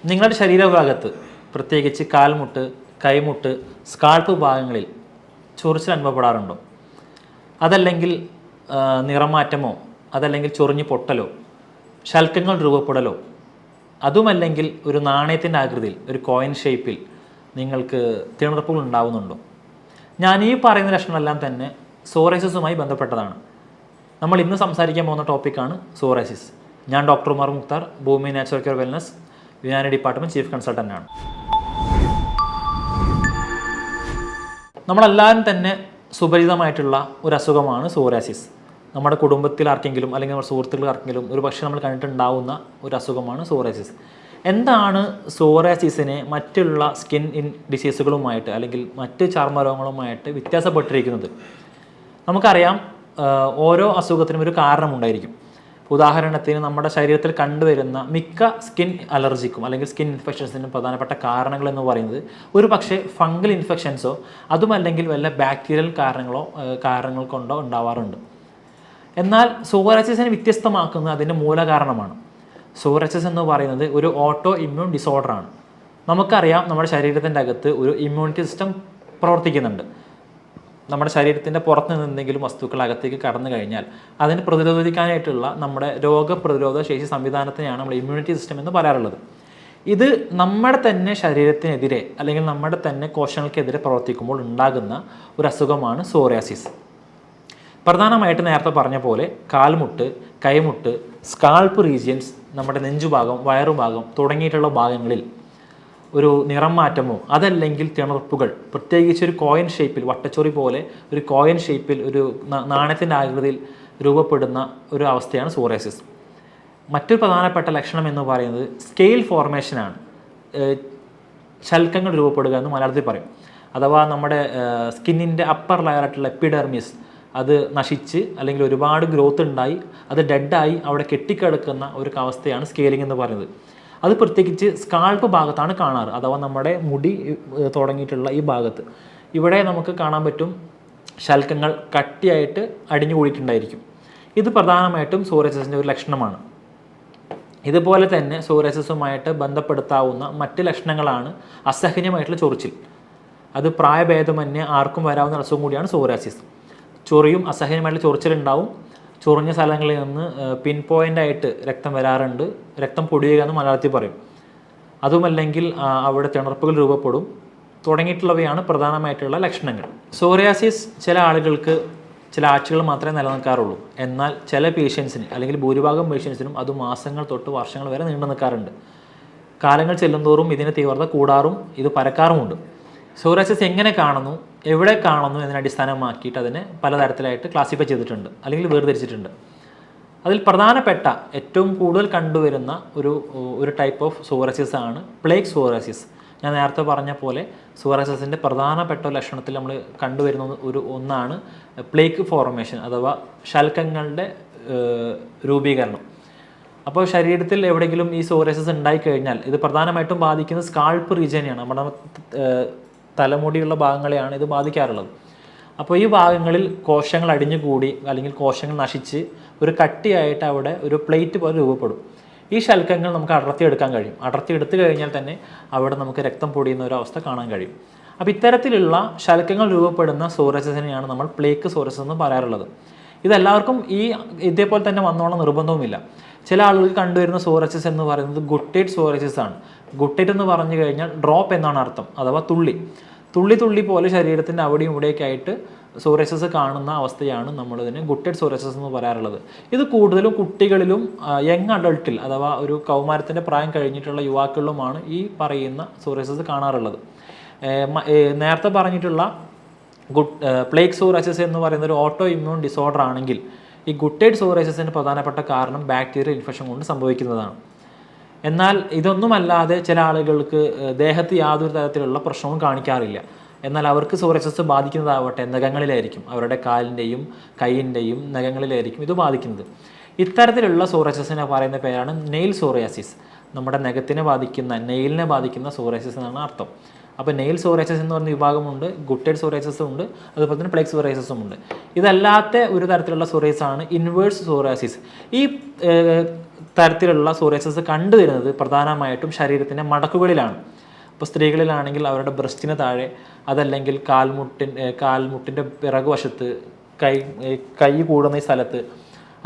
നിങ്ങളുടെ ശരീരഭാഗത്ത് പ്രത്യേകിച്ച് കാൽമുട്ട്, കൈമുട്ട്, സ്കാൾപ്പ് ഭാഗങ്ങളിൽ ചൊറിച്ചിൽ അനുഭവപ്പെടാറുണ്ടോ? അതല്ലെങ്കിൽ നിറമാറ്റമോ, അതല്ലെങ്കിൽ ചൊറിഞ്ഞു പൊട്ടലോ, ശൽക്കങ്ങൾ രൂപപ്പെടലോ, അതുമല്ലെങ്കിൽ ഒരു നാണയത്തിൻ്റെ ആകൃതിയിൽ ഒരു കോയിൻ ഷേപ്പിൽ നിങ്ങൾക്ക് തിണർപ്പുകൾ ഉണ്ടാവുന്നുണ്ടോ? ഞാൻ ഈ പറയുന്ന ലക്ഷണമെല്ലാം തന്നെ സോറിയാസിസുമായി ബന്ധപ്പെട്ടതാണ്. നമ്മൾ ഇന്ന് സംസാരിക്കാൻ പോകുന്ന ടോപ്പിക്കാണ് സോറിയാസിസ്. ഞാൻ doctor Umar Mukhtar, Bhoomi natural care wellness Unani department chief കൺസൾട്ടൻ്റാണ്. നമ്മളെല്ലാവരും തന്നെ സുപരിചിതമായിട്ടുള്ള ഒരു അസുഖമാണ് സോറിയാസിസ്. നമ്മുടെ കുടുംബത്തിൽ ആർക്കെങ്കിലും അല്ലെങ്കിൽ നമ്മുടെ സുഹൃത്തുക്കൾ ആർക്കെങ്കിലും ഒരു പക്ഷേ നമ്മൾ കണ്ടിട്ടുണ്ടാവുന്ന ഒരു അസുഖമാണ് സോറിയാസിസ്. എന്താണ് സോറിയാസിസിനെ മറ്റുള്ള സ്കിൻ ഡിസീസുകളുമായിട്ട് അല്ലെങ്കിൽ മറ്റ് ചർമ്മരോഗങ്ങളുമായിട്ട് വ്യത്യാസപ്പെട്ടിരിക്കുന്നത്? നമുക്കറിയാം, ഓരോ അസുഖത്തിനും ഒരു കാരണമുണ്ടായിരിക്കും. ഉദാഹരണത്തിന് നമ്മുടെ ശരീരത്തിൽ കണ്ടുവരുന്ന മിക്ക സ്കിൻ അലർജിക്കും അല്ലെങ്കിൽ സ്കിൻ ഇൻഫെക്ഷൻസിനും പ്രധാനപ്പെട്ട കാരണങ്ങൾ എന്ന് പറയുന്നത് ഒരു പക്ഷേ ഫംഗൽ ഇൻഫെക്ഷൻസോ അതുമല്ലെങ്കിൽ വല്ല ബാക്ടീരിയൽ കാരണങ്ങൾ കൊണ്ടോ ഉണ്ടാവാറുണ്ട്. എന്നാൽ സോറിയാസിസിനെ വ്യത്യസ്തമാക്കുന്നത് അതിൻ്റെ മൂലകാരണമാണ്. സോറിയാസിസ് എന്ന് പറയുന്നത് ഒരു ഓട്ടോ ഇമ്മ്യൂൺ ഡിസോർഡറാണ്. നമുക്കറിയാം, നമ്മുടെ ശരീരത്തിൻ്റെ അകത്ത് ഒരു ഇമ്മ്യൂണിറ്റി സിസ്റ്റം പ്രവർത്തിക്കുന്നുണ്ട്. നമ്മുടെ ശരീരത്തിൻ്റെ പുറത്ത് നിന്ന് എന്തെങ്കിലും വസ്തുക്കൾ അകത്തേക്ക് കടന്നു കഴിഞ്ഞാൽ അതിനെ പ്രതിരോധിക്കാനായിട്ടുള്ള നമ്മുടെ രോഗപ്രതിരോധ ശേഷി സംവിധാനത്തിനെയാണ് നമ്മൾ ഇമ്മ്യൂണിറ്റി സിസ്റ്റം എന്ന് പറയാറുള്ളത്. ഇത് നമ്മുടെ തന്നെ ശരീരത്തിനെതിരെ അല്ലെങ്കിൽ നമ്മുടെ തന്നെ കോശങ്ങൾക്കെതിരെ പ്രവർത്തിക്കുമ്പോൾ ഉണ്ടാകുന്ന ഒരു അസുഖമാണ് സോറിയാസിസ്. പ്രധാനമായിട്ട് നേരത്തെ പറഞ്ഞ പോലെ കാൽമുട്ട്, കൈമുട്ട്, സ്കാൾപ്പ് റീജിയൻസ്, നമ്മുടെ നെഞ്ചുഭാഗം, വയറുഭാഗം തുടങ്ങിയിട്ടുള്ള ഭാഗങ്ങളിൽ ഒരു നിറം മാറ്റമോ അതല്ലെങ്കിൽ തിണർപ്പുകൾ, പ്രത്യേകിച്ച് ഒരു കോയിൻ ഷേപ്പിൽ, വട്ടച്ചൊറി പോലെ ഒരു കോയിൻ ഷേപ്പിൽ ഒരു നാണയത്തിൻ്റെ ആകൃതിയിൽ രൂപപ്പെടുന്ന ഒരു അവസ്ഥയാണ് സോറിയാസിസ്. മറ്റൊരു പ്രധാനപ്പെട്ട ലക്ഷണം എന്ന് പറയുന്നത് സ്കെയിൽ ഫോർമേഷനാണ്. ശൽക്കങ്ങൾ രൂപപ്പെടുക എന്ന് മലയാളത്തിൽ പറയും. അഥവാ നമ്മുടെ സ്കിന്നിൻ്റെ അപ്പർ ലെയറായിട്ടുള്ള എപ്പിഡെർമിസ് അത് നശിച്ച് അല്ലെങ്കിൽ ഒരുപാട് ഗ്രോത്ത് ഉണ്ടായി അത് ഡെഡായി അവിടെ കെട്ടിക്കിടക്കുന്ന ഒരു അവസ്ഥയാണ് സ്കെയിലിംഗ് എന്ന് പറയുന്നത്. അത് പ്രത്യേകിച്ച് സ്കാൾപ്പ് ഭാഗത്താണ് കാണാറ്. അഥവാ നമ്മുടെ മുടി തുടങ്ങിയിട്ടുള്ള ഈ ഭാഗത്ത് ഇവിടെ നമുക്ക് കാണാൻ പറ്റും ശൽക്കങ്ങൾ കട്ടിയായിട്ട് അടിഞ്ഞു കൂടിയിട്ടുണ്ടായിരിക്കും. ഇത് പ്രധാനമായിട്ടും സോറിയാസിസിൻ്റെ ഒരു ലക്ഷണമാണ്. ഇതുപോലെ തന്നെ സോറിയാസിസുമായിട്ട് ബന്ധപ്പെടുത്താവുന്ന മറ്റ് ലക്ഷണങ്ങളാണ് അസഹനീയമായിട്ടുള്ള ചൊറിച്ചിൽ. അത് പ്രായഭേദമന്യേ ആർക്കും വരാവുന്ന അസുഖം കൂടിയാണ് സോറിയാസിസ്. ചൊറിയും അസഹനീയമായിട്ടുള്ള ചൊറിച്ചിലുണ്ടാവും. ചൊറിഞ്ഞ സ്ഥലങ്ങളിൽ നിന്ന് പിൻ പോയിൻ്റായിട്ട് രക്തം വരാറുണ്ട്. രക്തം പൊടിയുക എന്ന് മലയാളത്തിൽ പറയും. അതുമല്ലെങ്കിൽ അവിടെ തിണർപ്പുകൾ രൂപപ്പെടും. തുടങ്ങിയിട്ടുള്ളവയാണ് പ്രധാനമായിട്ടുള്ള ലക്ഷണങ്ങൾ. സോറിയാസിസ് ചില ആളുകൾക്ക് ചില ആഴ്ചകൾ മാത്രമേ നിലനിൽക്കാറുള്ളൂ. എന്നാൽ ചില പേഷ്യൻസിന് അല്ലെങ്കിൽ ഭൂരിഭാഗം പേഷ്യൻസിനും അത് മാസങ്ങൾ തൊട്ട് വർഷങ്ങൾ വരെ നീണ്ടു നിൽക്കാറുണ്ട്. കാലങ്ങൾ ചെല്ലുന്തോറും ഇതിൻ്റെ തീവ്രത കൂടാറും ഇത് പരക്കാറുമുണ്ട്. സോറിയാസിസ് എങ്ങനെ കാണുന്നു, എവിടെ കാണുന്നു എന്നതിനെ അടിസ്ഥാനമാക്കിയിട്ട് അതിനെ പലതരത്തിലായിട്ട് ക്ലാസിഫൈ ചെയ്തിട്ടുണ്ട് അല്ലെങ്കിൽ വേർതിരിച്ചിട്ടുണ്ട്. അതിൽ പ്രധാനപ്പെട്ട ഏറ്റവും കൂടുതൽ കണ്ടുവരുന്ന ഒരു ടൈപ്പ് ഓഫ് സോറിയാസിസ് ആണ് പ്ലേഗ് സോറിയാസിസ്. ഞാൻ നേരത്തെ പറഞ്ഞ പോലെ സോറിയാസിസിൻ്റെ പ്രധാനപ്പെട്ട ലക്ഷണത്തിൽ നമ്മൾ കണ്ടുവരുന്ന ഒന്നാണ് പ്ലേഗ് ഫോർമേഷൻ അഥവാ ശൽക്കങ്ങളുടെ രൂപീകരണം. അപ്പോൾ ശരീരത്തിൽ എവിടെയെങ്കിലും ഈ സോറിയാസിസ് ഉണ്ടായിക്കഴിഞ്ഞാൽ ഇത് പ്രധാനമായിട്ടും ബാധിക്കുന്നത് സ്കാൾപ്പ് റീജിയനെയാണ്. നമ്മുടെ തലമുടിയുള്ള ഭാഗങ്ങളെയാണ് ഇത് ബാധിക്കാറുള്ളത്. അപ്പോൾ ഈ ഭാഗങ്ങളിൽ കോശങ്ങൾ അടിഞ്ഞുകൂടി അല്ലെങ്കിൽ കോശങ്ങൾ നശിച്ച് ഒരു കട്ടിയായിട്ട് അവിടെ ഒരു പ്ലേറ്റ് പോലെ രൂപപ്പെടും. ഈ ശൽക്കങ്ങൾ നമുക്ക് അടർത്തിയെടുക്കാൻ കഴിയും. അടർത്തിയെടുത്തു കഴിഞ്ഞാൽ തന്നെ അവിടെ നമുക്ക് രക്തം പൊടിയുന്ന ഒരു അവസ്ഥ കാണാൻ കഴിയും. അപ്പോൾ ഇത്തരത്തിലുള്ള ശൽക്കങ്ങൾ രൂപപ്പെടുന്ന സോറിയാസിസിനെയാണ് നമ്മൾ പ്ലേഗ് സോറിയാസിസ് എന്ന് പറയാറുള്ളത്. ഇതെല്ലാവർക്കും ഇതേപോലെ തന്നെ വന്നോളം നിർബന്ധവുമില്ല. ചില ആളുകൾക്ക് കണ്ടുവരുന്ന സോറിയാസിസ് എന്ന് പറയുന്നത് ഗുട്ടേറ്റ് സോറിയാസിസ് ആണ്. ഗുട്ടേറ്റ് എന്ന് പറഞ്ഞു കഴിഞ്ഞാൽ ഡ്രോപ്പ് എന്നാണ് അർത്ഥം, അഥവാ തുള്ളി പോലെ ശരീരത്തിൻ്റെ അവിടെയും ഇവിടെയൊക്കെ ആയിട്ട് സോറിയാസിസ് കാണുന്ന അവസ്ഥയാണ് നമ്മളിതിന് ഗുട്ടേറ്റ് സോറിയാസിസ് എന്ന് പറയാറുള്ളത്. ഇത് കൂടുതലും കുട്ടികളിലും യങ് അഡൾട്ടിൽ അഥവാ ഒരു കൗമാരത്തിൻ്റെ പ്രായം കഴിഞ്ഞിട്ടുള്ള യുവാക്കളിലുമാണ് ഈ പറയുന്ന സോറിയാസിസ് കാണാറുള്ളത്. നേരത്തെ പറഞ്ഞിട്ടുള്ള പ്ലേഗ് സോറിയാസിസ് എന്ന് പറയുന്ന ഒരു ഓട്ടോ ഇമ്മ്യൂൺ ഡിസോർഡർ ആണെങ്കിൽ ഈ ഗുട്ടേറ്റ് സോറിയാസിസിന് പ്രധാനപ്പെട്ട കാരണം ബാക്ടീരിയൽ ഇൻഫെക്ഷൻ കൊണ്ട് സംഭവിക്കുന്നതാണ്. എന്നാൽ ഇതൊന്നുമല്ലാതെ ചില ആളുകൾക്ക് ദേഹത്ത് യാതൊരു തരത്തിലുള്ള പ്രശ്നവും കാണിക്കാറില്ല. എന്നാൽ അവർക്ക് സോറിയാസിസ് ബാധിക്കുന്നതാവട്ടെ നഖങ്ങളിലായിരിക്കും, അവരുടെ കാലിൻ്റെയും കൈയിൻ്റെയും നഖങ്ങളിലായിരിക്കും ഇത് ബാധിക്കുന്നത്. ഇത്തരത്തിലുള്ള സോറിയാസിസിനെ പറയുന്ന പേരാണ് നെയിൽ സോറിയാസിസ്. നമ്മുടെ നഖത്തിനെ ബാധിക്കുന്ന നെയിലിനെ ബാധിക്കുന്ന സോറിയാസിസ് എന്നാണ് അർത്ഥം. അപ്പോൾ നെയിൽ സോറിയാസിസ് എന്ന് പറയുന്ന വിഭാഗമുണ്ട്, ഗുട്ടേഡ് സോറിയാസിസും ഉണ്ട്, അതുപോലെ തന്നെ പ്ലേഗ് സോറിയാസിസും ഉണ്ട്. ഇതല്ലാത്ത ഒരു തരത്തിലുള്ള സോറിയാസിസാണ് ഇൻവേഴ്സ് സോറിയാസിസ്. ഈ തരത്തിലുള്ള സോറിയാസിസ് കണ്ടുവരുന്നത് പ്രധാനമായിട്ടും ശരീരത്തിൻ്റെ മടക്കുകളിലാണ്. ഇപ്പോൾ സ്ത്രീകളിലാണെങ്കിൽ അവരുടെ ബ്രസ്റ്റിന് താഴെ, അതല്ലെങ്കിൽ കാൽമുട്ടിൻ്റെ പിറകുവശത്ത്, കൈ കൂടുന്ന ഈ സ്ഥലത്ത്,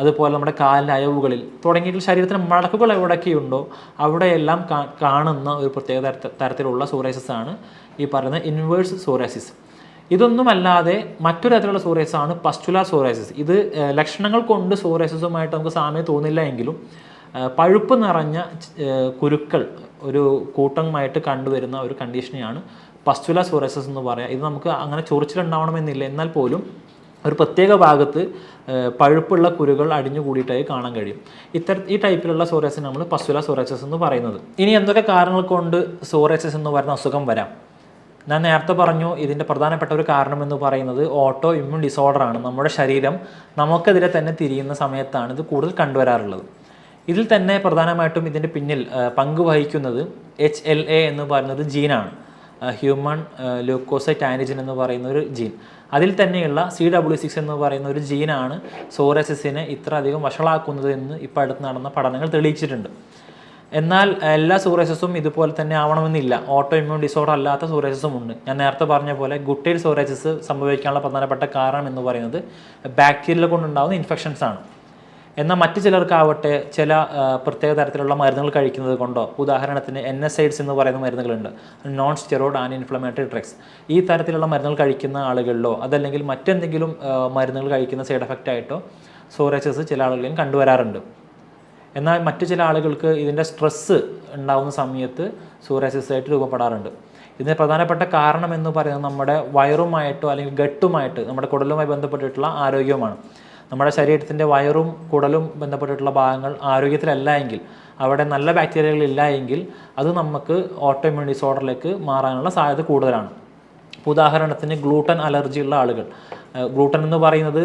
അതുപോലെ നമ്മുടെ കാലിൻ്റെ അയവുകളിൽ തുടങ്ങിയിട്ട് ശരീരത്തിന് മടക്കുകൾ എവിടെയൊക്കെയുണ്ടോ അവിടെയെല്ലാം കാണുന്ന ഒരു പ്രത്യേക തരത്തിലുള്ള സോറിയാസിസ് ആണ് ഈ പറയുന്ന ഇൻവേഴ്സ് സോറിയാസിസ്. ഇതൊന്നുമല്ലാതെ മറ്റൊരു തരത്തിലുള്ള സോറിയാസിസ് ആണ് പസ്റ്റുലാർ സോറിയാസിസ്. ഇത് ലക്ഷണങ്ങൾ കൊണ്ട് സോറിയാസിസുമായിട്ട് നമുക്ക് സാമ്യം തോന്നില്ല എങ്കിലും പഴുപ്പ് നിറഞ്ഞ കുരുക്കൾ ഒരു കൂട്ടമായിട്ട് കണ്ടുവരുന്ന ഒരു കണ്ടീഷനെയാണ് പസ്റ്റുലാർ സോറിയാസിസ് എന്ന് പറയുക. ഇത് നമുക്ക് അങ്ങനെ ചൊറിച്ചിലുണ്ടാവണമെന്നില്ല, എന്നാൽ പോലും ഒരു പ്രത്യേക ഭാഗത്ത് പഴുപ്പുള്ള കുരുകൾ അടിഞ്ഞു കൂടിയിട്ടായി കാണാൻ കഴിയും. ഈ ടൈപ്പിലുള്ള സോറിയാസിസ് നമ്മൾ പസ്റ്റുലാർ സോറിയാസിസ് എന്ന് പറയുന്നത്. ഇനി എന്തൊക്കെ കാരണങ്ങൾ കൊണ്ട് സോറിയാസിസ് എന്ന് പറയുന്ന അസുഖം വരാം? ഞാൻ നേരത്തെ പറഞ്ഞു, ഇതിൻ്റെ പ്രധാനപ്പെട്ട ഒരു കാരണം എന്ന് പറയുന്നത് ഓട്ടോ ഇമ്മ്യൂൺ ഡിസോർഡറാണ്. നമ്മുടെ ശരീരം നമുക്കെതിരെ തന്നെ തിരിയുന്ന സമയത്താണ് ഇത് കൂടുതൽ കണ്ടുവരാറുള്ളത്. ഇതിൽ തന്നെ പ്രധാനമായിട്ടും ഇതിൻ്റെ പിന്നിൽ പങ്ക് വഹിക്കുന്നത് HLA എന്ന് പറയുന്നത് ജീനാണ്, ഹ്യൂമൺ ല്യൂക്കോസൈറ്റ് ആൻറ്റിജൻ എന്ന് പറയുന്ന ഒരു ജീൻ. അതിൽ തന്നെയുള്ള CW6 എന്ന് പറയുന്ന ഒരു ജീനാണ് സോറിയാസിസിനെ ഇത്ര അധികം വഷളാക്കുന്നത് എന്ന് ഇപ്പോൾ അടുത്ത് നടന്ന പഠനങ്ങൾ തെളിയിച്ചിട്ടുണ്ട്. എന്നാൽ എല്ലാ സോറിയാസിസും ഇതുപോലെ തന്നെ ആവണമെന്നില്ല. ഓട്ടോ ഇമ്മ്യൂൺ ഡിസോർഡർ അല്ലാത്ത സോറിയാസിസും ഉണ്ട്. ഞാൻ നേരത്തെ പറഞ്ഞ പോലെ ഗുട്ടേഡ് സോറിയാസിസ് സംഭവിക്കാനുള്ള പ്രധാനപ്പെട്ട കാരണം എന്ന് പറയുന്നത് ബാക്ടീരിയകൾ കൊണ്ടുണ്ടാകുന്ന ഇൻഫെക്ഷൻസ് ആണ്. എന്നാൽ മറ്റു ചിലർക്കാവട്ടെ ചില പ്രത്യേക തരത്തിലുള്ള മരുന്നുകൾ കഴിക്കുന്നത് കൊണ്ടോ, ഉദാഹരണത്തിന് NSAIDs എന്ന് പറയുന്ന മരുന്നുകളുണ്ട്, non steroid anti inflammatory drugs, ഈ തരത്തിലുള്ള മരുന്നുകൾ കഴിക്കുന്ന ആളുകളിലോ അതല്ലെങ്കിൽ മറ്റെന്തെങ്കിലും മരുന്നുകൾ കഴിക്കുന്ന സൈഡ് എഫക്റ്റ് ആയിട്ടോ സോറിയാസിസ് ചില ആളുകളിലും കണ്ടുവരാറുണ്ട്. എന്നാൽ മറ്റു ചില ആളുകൾക്ക് ഇതിൻ്റെ സ്ട്രെസ്സ് ഉണ്ടാകുന്ന സമയത്ത് സോറിയാസിസ് ആയിട്ട് രൂപപ്പെടാറുണ്ട്. ഇതിന് പ്രധാനപ്പെട്ട കാരണം എന്ന് പറയുന്നത് നമ്മുടെ വയറുമായിട്ടോ അല്ലെങ്കിൽ ഗട്ടുമായിട്ട്, നമ്മുടെ കുടലുമായി ബന്ധപ്പെട്ടിട്ടുള്ള ആരോഗ്യവുമാണ്. നമ്മുടെ ശരീരത്തിൻ്റെ വയറും കുടലും ബന്ധപ്പെട്ടിട്ടുള്ള ഭാഗങ്ങൾ ആരോഗ്യത്തിലല്ല എങ്കിൽ, അവിടെ നല്ല ബാക്ടീരിയകൾ ഇല്ല എങ്കിൽ അത് നമുക്ക് ഓട്ടോ ഇമ്മ്യൂൺ ഡിസോർഡറിലേക്ക് മാറാനുള്ള സാധ്യത കൂടുതലാണ്. ഉദാഹരണത്തിന് ഗ്ലൂട്ടൻ അലർജി ഉള്ള ആളുകൾ, ഗ്ലൂട്ടൻ എന്ന് പറയുന്നത്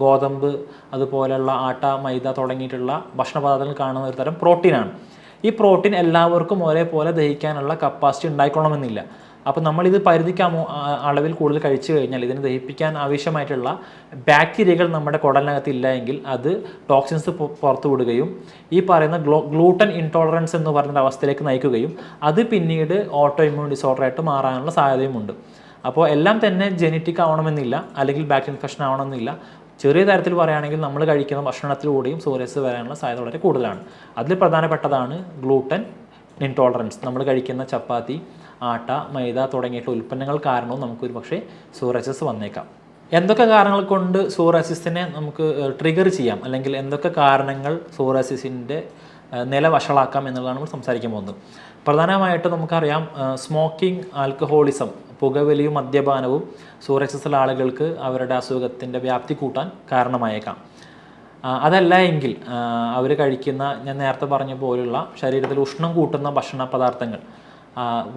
ഗോതമ്പ്, അതുപോലെയുള്ള ആട്ട, മൈദ തുടങ്ങിയിട്ടുള്ള ഭക്ഷണപദാർത്ഥങ്ങൾ കാണുന്ന ഒരു തരം പ്രോട്ടീനാണ്. ഈ പ്രോട്ടീൻ എല്ലാവർക്കും ഒരേപോലെ ദഹിക്കാനുള്ള കപ്പാസിറ്റി ഉണ്ടായിക്കൊള്ളണമെന്നില്ല. അപ്പോൾ നമ്മളിത് പരിധിക്കാമോ അളവിൽ കൂടുതൽ കഴിച്ചു കഴിഞ്ഞാൽ ഇതിനെ ദഹിപ്പിക്കാൻ ആവശ്യമായിട്ടുള്ള ബാക്ടീരിയകൾ നമ്മുടെ കുടലിനകത്ത് ഇല്ല എങ്കിൽ അത് ടോക്സിൻസ് പുറത്തു വിടുകയും ഈ പറയുന്ന ഗ്ലൂട്ടൻ ഇൻടോളറൻസ് എന്ന് പറയുന്ന അവസ്ഥയിലേക്ക് നയിക്കുകയും അത് പിന്നീട് ഓട്ടോ ഇമ്മ്യൂൺ ഡിസോർഡറായിട്ട് മാറാനുള്ള സാധ്യതയുമുണ്ട്. അപ്പോൾ എല്ലാം തന്നെ ജെനറ്റിക് ആവണമെന്നില്ല, അല്ലെങ്കിൽ ബാക്ടീരിയൽ ഇൻഫെക്ഷൻ ആവണമെന്നില്ല. ചെറിയ തരത്തിൽ പറയുകയാണെങ്കിൽ നമ്മൾ കഴിക്കുന്ന ഭക്ഷണത്തിലൂടെയും സോറിയാസിസ് വരാനുള്ള സാധ്യത വളരെ കൂടുതലാണ്. അതിൽ പ്രധാനപ്പെട്ടതാണ് ഗ്ലൂട്ടൻ ഇൻടോളറൻസ്. നമ്മൾ കഴിക്കുന്ന ചപ്പാത്തി, ആട്ട, മൈദ തുടങ്ങിയിട്ടുള്ള ഉൽപ്പന്നങ്ങൾ കാരണവും നമുക്കൊരു പക്ഷേ സോറിയാസിസ് വന്നേക്കാം. എന്തൊക്കെ കാരണങ്ങൾ കൊണ്ട് സോറിയാസിസിനെ നമുക്ക് ട്രിഗർ ചെയ്യാം, അല്ലെങ്കിൽ എന്തൊക്കെ കാരണങ്ങൾ സോറിയാസിസിൻ്റെ നില വഷളാക്കാം എന്നുള്ളതാണ് നമ്മൾ സംസാരിക്കാൻ പോകുന്നത്. പ്രധാനമായിട്ടും നമുക്കറിയാം, സ്മോക്കിംഗ്, ആൽക്കഹോളിസം, പുകവലിയും മദ്യപാനവും സോറിയാസിസുള്ള ആളുകൾക്ക് അവരുടെ അസുഖത്തിൻ്റെ വ്യാപ്തി കൂട്ടാൻ കാരണമായേക്കാം. അതല്ല എങ്കിൽ അവർ കഴിക്കുന്ന, ഞാൻ നേരത്തെ പറഞ്ഞ പോലുള്ള ശരീരത്തിൽ ഉഷ്ണം കൂട്ടുന്ന ഭക്ഷണ പദാർത്ഥങ്ങൾ,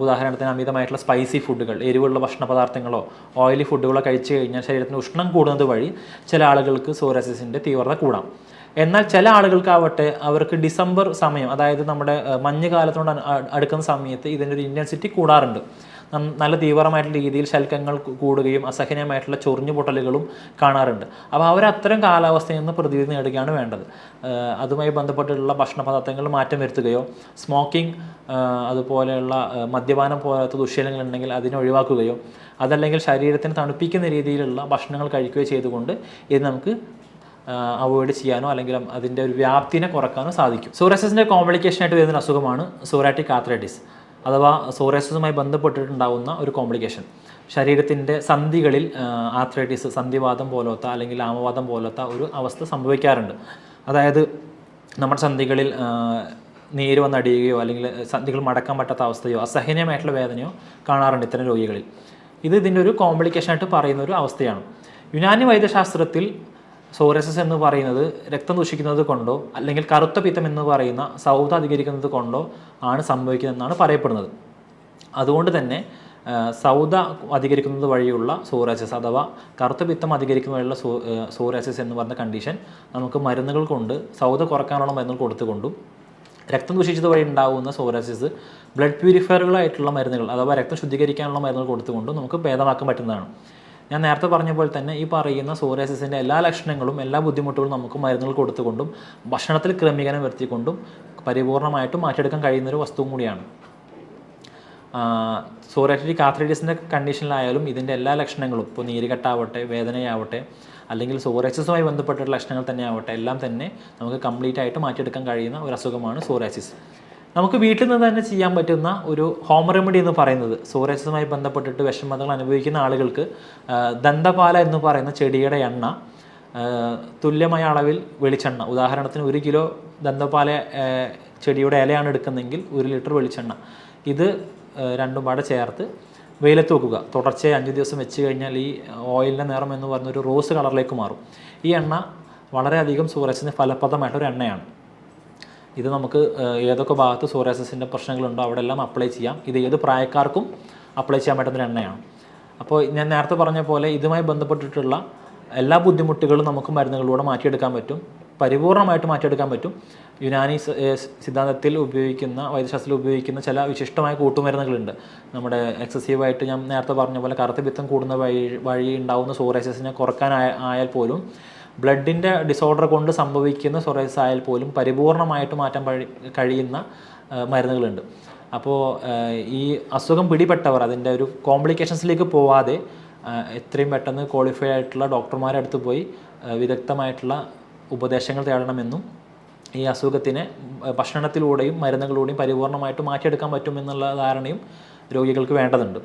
ഉദാഹരണത്തിന് അമിതമായിട്ടുള്ള സ്പൈസി ഫുഡുകൾ, എരിവുള്ള ഭക്ഷണ പദാർത്ഥങ്ങളോ ഓയിലി ഫുഡുകളോ കഴിച്ചു കഴിഞ്ഞാൽ ശരീരത്തിന് ഉഷ്ണം കൂടുന്നത് വഴി ചില ആളുകൾക്ക് സോറിയാസിസിൻ്റെ തീവ്രത കൂടാം. എന്നാൽ ചില ആളുകൾക്കാവട്ടെ അവർക്ക് ഡിസംബർ സമയം, അതായത് നമ്മുടെ മഞ്ഞുകാലത്തോട് അടുക്കുന്ന സമയത്ത് ഇതിൻ്റെ ഒരു ഇൻറ്റൻസിറ്റി കൂടാറുണ്ട്. നല്ല തീവ്രമായിട്ടുള്ള രീതിയിൽ ശൽക്കങ്ങൾ കൂടുകയും അസഹനീയമായിട്ടുള്ള ചൊറിഞ്ഞു പൊട്ടലുകളും കാണാറുണ്ട്. അപ്പോൾ അവർ അത്തരം കാലാവസ്ഥയിൽ നിന്ന് പ്രതിവിധി നേടുകയാണ് വേണ്ടത്. അതുമായി ബന്ധപ്പെട്ടുള്ള ഭക്ഷണ പദാർത്ഥങ്ങൾ മാറ്റം വരുത്തുകയോ, സ്മോക്കിംഗ്, അതുപോലെയുള്ള മദ്യപാനം പോലത്തെ ദുശ്ശീലങ്ങളുണ്ടെങ്കിൽ അതിനെ ഒഴിവാക്കുകയോ, അതല്ലെങ്കിൽ ശരീരത്തിന് തണുപ്പിക്കുന്ന രീതിയിലുള്ള ഭക്ഷണങ്ങൾ കഴിക്കുകയോ ചെയ്തുകൊണ്ട് ഇത് നമുക്ക് അവോയ്ഡ് ചെയ്യാനോ അല്ലെങ്കിൽ അതിൻ്റെ ഒരു വ്യാപ്തിനെ കുറക്കാനോ സാധിക്കും. സോറിയാസിസിൻ്റെ കോംപ്ലിക്കേഷനായിട്ട് വരുന്ന അസുഖമാണ് സോറിയാറ്റിക് ആർത്രൈറ്റിസ്, അഥവാ സോറിയാസിസുമായി ബന്ധപ്പെട്ടിട്ടുണ്ടാകുന്ന ഒരു കോംപ്ലിക്കേഷൻ. ശരീരത്തിൻ്റെ സന്ധികളിൽ ആർത്രൈറ്റിസ്, സന്ധിവാദം പോലത്തെ അല്ലെങ്കിൽ ആമവാദം പോലത്തെ ഒരു അവസ്ഥ സംഭവിക്കാറുണ്ട്. അതായത് നമ്മുടെ സന്ധികളിൽ നീര് വന്നടിയുകയോ അല്ലെങ്കിൽ സന്ധികൾ മടക്കാൻ പറ്റാത്ത അവസ്ഥയോ അസഹനീയമായിട്ടുള്ള വേദനയോ കാണാറുണ്ട് ഇത്തരം രോഗികളിൽ. ഇതിൻ്റെ ഒരു കോംപ്ലിക്കേഷനായിട്ട് പറയുന്ന ഒരു അവസ്ഥയാണ്. യുനാനി വൈദ്യശാസ്ത്രത്തിൽ സോറിയാസിസ് എന്ന് പറയുന്നത് രക്തം ദൂഷിക്കുന്നത് കൊണ്ടോ അല്ലെങ്കിൽ കറുത്ത പിത്തം എന്ന് പറയുന്ന സൗധ അധികരിക്കുന്നത് കൊണ്ടോ ആണ് സംഭവിക്കുന്നതെന്നാണ് പറയപ്പെടുന്നത്. അതുകൊണ്ട് തന്നെ സൗധ അധികരിക്കുന്നത് വഴിയുള്ള സോറിയാസിസ് അഥവാ കറുത്ത പിത്തം അധികരിക്കുന്ന വഴിയുള്ള സോറിയാസിസ് എന്ന് പറയുന്ന കണ്ടീഷൻ നമുക്ക് മരുന്നുകൾ കൊണ്ട്, സൗധ കുറയ്ക്കാനുള്ള മരുന്നുകൾ കൊടുത്തുകൊണ്ടും രക്തം ദൂഷിച്ചത് വഴി ഉണ്ടാകുന്ന സോറിയാസിസ് ബ്ലഡ് പ്യൂരിഫയറുകളായിട്ടുള്ള മരുന്നുകൾ അഥവാ രക്തം ശുദ്ധീകരിക്കാനുള്ള മരുന്നുകൾ കൊടുത്തുകൊണ്ട് നമുക്ക് ഭേദമാക്കാൻ പറ്റുന്നതാണ്. ഞാൻ നേരത്തെ പറഞ്ഞ പോലെ തന്നെ ഈ പറയുന്ന സോറിയാസിസിൻ്റെ എല്ലാ ലക്ഷണങ്ങളും എല്ലാ ബുദ്ധിമുട്ടുകളും നമുക്ക് മരുന്നുകൾ കൊടുത്തുകൊണ്ടും ഭക്ഷണത്തിൽ ക്രമീകരണം വരുത്തിക്കൊണ്ടും പരിപൂർണമായിട്ടും മാറ്റിയെടുക്കാൻ കഴിയുന്നൊരു വസ്തുവും കൂടിയാണ്. സോറിയാറ്റിക് ആർത്രൈറ്റിസിൻ്റെ കണ്ടീഷനിലായാലും ഇതിൻ്റെ എല്ലാ ലക്ഷണങ്ങളും ഇപ്പോൾ നീരുകെട്ടാവട്ടെ, വേദനയാവട്ടെ, അല്ലെങ്കിൽ സോറിയാസിസുമായി ബന്ധപ്പെട്ടിട്ടുള്ള ലക്ഷണങ്ങൾ തന്നെ ആവട്ടെ, എല്ലാം തന്നെ നമുക്ക് കംപ്ലീറ്റ് ആയിട്ട് മാറ്റിയെടുക്കാൻ കഴിയുന്ന ഒരു അസുഖമാണ് സോറിയാസിസ്. നമുക്ക് വീട്ടിൽ നിന്ന് തന്നെ ചെയ്യാൻ പറ്റുന്ന ഒരു ഹോം റെമഡി എന്ന് പറയുന്നത് സോറിയാസിസുമായി ബന്ധപ്പെട്ടിട്ട് വിഷമതകൾ അനുഭവിക്കുന്ന ആളുകൾക്ക് ദന്തപാല എന്ന് പറയുന്ന ചെടിയുടെ എണ്ണ, തുല്യമായ അളവിൽ വെളിച്ചെണ്ണ, ഉദാഹരണത്തിന് 1 കിലോ ദന്തപാല ചെടിയുടെ ഇലയാണ് എടുക്കുന്നതെങ്കിൽ 1 ലിറ്റർ വെളിച്ചെണ്ണ, ഇത് രണ്ടും പാടെ ചേർത്ത് വെയിലത്ത് വെക്കുക. തുടർച്ചയായി 5 ദിവസം വെച്ച് കഴിഞ്ഞാൽ ഈ ഓയിലിൻ്റെ നിറം എന്ന് പറഞ്ഞൊരു റോസ് കളറിലേക്ക് മാറും. ഈ എണ്ണ വളരെയധികം സോറിയാസിസിന് ഫലപ്രദമായിട്ടൊരു എണ്ണയാണ്. ഇത് നമുക്ക് ഏതൊക്കെ ഭാഗത്ത് സോറിയാസിസിൻ്റെ പ്രശ്നങ്ങളുണ്ടോ അവിടെ എല്ലാം അപ്ലൈ ചെയ്യാം. ഇത് ഏത് പ്രായക്കാർക്കും അപ്ലൈ ചെയ്യാൻ പറ്റുന്നൊരു എണ്ണയാണ്. അപ്പോൾ ഞാൻ നേരത്തെ പറഞ്ഞ പോലെ ഇതുമായി ബന്ധപ്പെട്ടിട്ടുള്ള എല്ലാ ബുദ്ധിമുട്ടുകളും നമുക്ക് മരുന്നുകളിലൂടെ മാറ്റിയെടുക്കാൻ പറ്റും, പരിപൂർണമായിട്ട് മാറ്റിയെടുക്കാൻ പറ്റും. യുനാനി സിദ്ധാന്തത്തിൽ ഉപയോഗിക്കുന്ന, വൈദ്യശാസ്ത്രത്തിൽ ഉപയോഗിക്കുന്ന ചില വിശിഷ്ടമായ കൂട്ടുമരുന്നുകളുണ്ട്. നമ്മുടെ എക്സസീവായിട്ട് ഞാൻ നേരത്തെ പറഞ്ഞ പോലെ കറുത്ത പിത്തം കൂടുന്ന വഴി ഉണ്ടാകുന്ന സോറിയാസിസിനെ കുറയ്ക്കാനായാൽ പോലും, ബ്ലഡിൻ്റെ ഡിസോർഡർ കൊണ്ട് സംഭവിക്കുന്ന സോറിയാസിസ് ആയാൽ പോലും പരിപൂർണമായിട്ട് മാറ്റാൻ കഴിയുന്ന മരുന്നുകളുണ്ട്. അപ്പോൾ ഈ അസുഖം പിടിപെട്ടവർ അതിൻ്റെ ഒരു കോംപ്ലിക്കേഷൻസിലേക്ക് പോവാതെ എത്രയും പെട്ടെന്ന് ക്വാളിഫൈഡ് ആയിട്ടുള്ള ഡോക്ടർമാരുടെ അടുത്ത് പോയി വിദഗ്ധമായിട്ടുള്ള ഉപദേശങ്ങൾ തേടണമെന്നും ഈ അസുഖത്തിനെ ഭക്ഷണത്തിലൂടെയും മരുന്നുകളിലൂടെയും പരിപൂർണമായിട്ട് മാറ്റിയെടുക്കാൻ പറ്റുമെന്നുള്ള ധാരണയും രോഗികൾക്ക് വേണ്ടതുണ്ട്.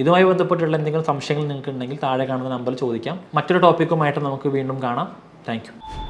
ഇതുമായി ബന്ധപ്പെട്ടുള്ള എന്തെങ്കിലും സംശയങ്ങൾ നിങ്ങൾക്ക് ഉണ്ടെങ്കിൽ താഴെ കാണുന്ന നമ്പറിൽ ചോദിക്കാം. മറ്റൊരു ടോപ്പിക്കുമായിട്ട് നമുക്ക് വീണ്ടും കാണാം. Thank you.